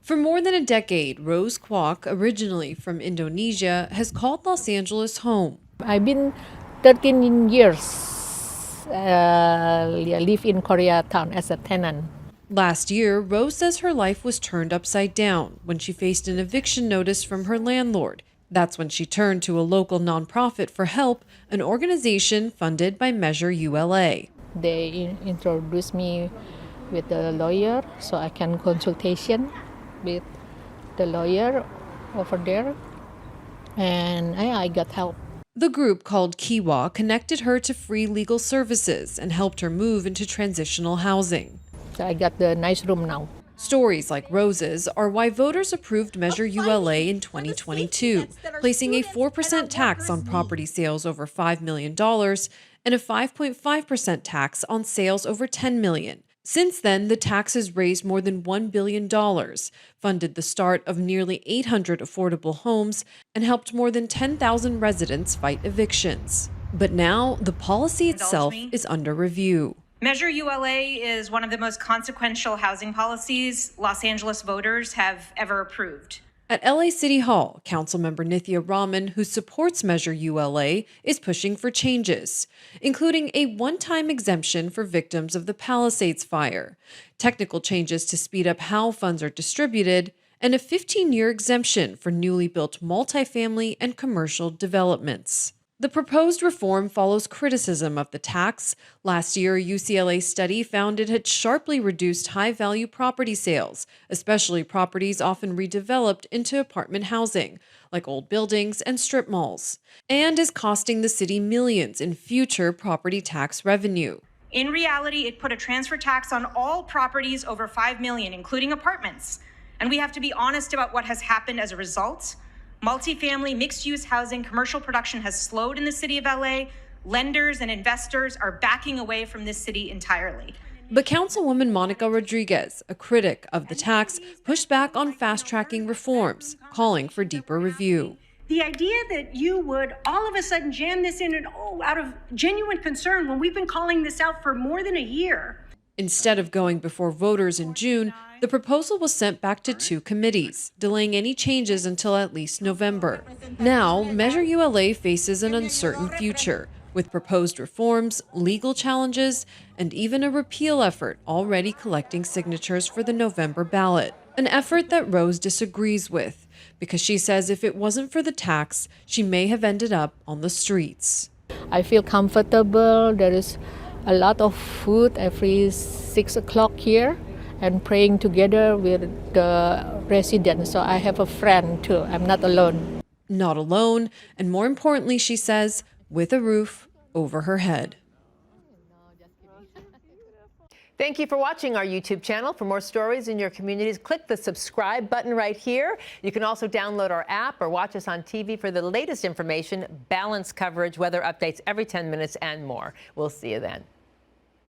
For more than a decade, Rose Kwok, originally from Indonesia, has called Los Angeles home. I've been 13 years live in Koreatown as a tenant. Last year, Rose says her life was turned upside down when she faced an eviction notice from her landlord. That's when she turned to a local nonprofit for help, an organization funded by Measure ULA. They introduced me with a lawyer so I can consultation with the lawyer over there, and I got help. The group called Kiwa connected her to free legal services and helped her move into transitional housing. So I got the nice room now. Stories like Rose's are why voters approved Measure ULA in 2022, placing a 4% tax on property sales over $5 million and a 5.5% tax on sales over $10 million. Since then, the tax has raised more than $1 billion, funded the start of nearly 800 affordable homes, and helped more than 10,000 residents fight evictions. But now, the policy itself is under review. Measure ULA is one of the most consequential housing policies Los Angeles voters have ever approved. At LA City Hall, Councilmember Nithya Raman, who supports Measure ULA, is pushing for changes, including a one-time exemption for victims of the Palisades fire, technical changes to speed up how funds are distributed, and a 15-year exemption for newly built multifamily and commercial developments. The proposed reform follows criticism of the tax. Last year, a UCLA study found it had sharply reduced high-value property sales, especially properties often redeveloped into apartment housing, like old buildings and strip malls, and is costing the city millions in future property tax revenue. In reality, it put a transfer tax on all properties over $5 million, including apartments. And we have to be honest about what has happened as a result. Multifamily, mixed-use housing, commercial production has slowed in the city of LA. Lenders and investors are backing away from this city entirely. But Councilwoman Monica Rodriguez, a critic of the tax, pushed back on fast-tracking reforms, calling for deeper review. The idea that you would all of a sudden jam this in and out of genuine concern when we've been calling this out for more than a year. Instead of going before voters in June, the proposal was sent back to 2 committees, delaying any changes until at least November. Now, Measure ULA faces an uncertain future, with proposed reforms, legal challenges, and even a repeal effort already collecting signatures for the November ballot. An effort that Rose disagrees with, because she says if it wasn't for the tax, she may have ended up on the streets. I feel comfortable. There is a lot of food every 6 o'clock here, and praying together with the residents. So I have a friend too. I'm not alone. Not alone, and more importantly, she says, with a roof over her head. Thank you for watching our YouTube channel. For more stories in your communities, click the subscribe button right here. You can also download our app or watch us on TV for the latest information, balanced coverage, weather updates every 10 minutes, and more. We'll see you then.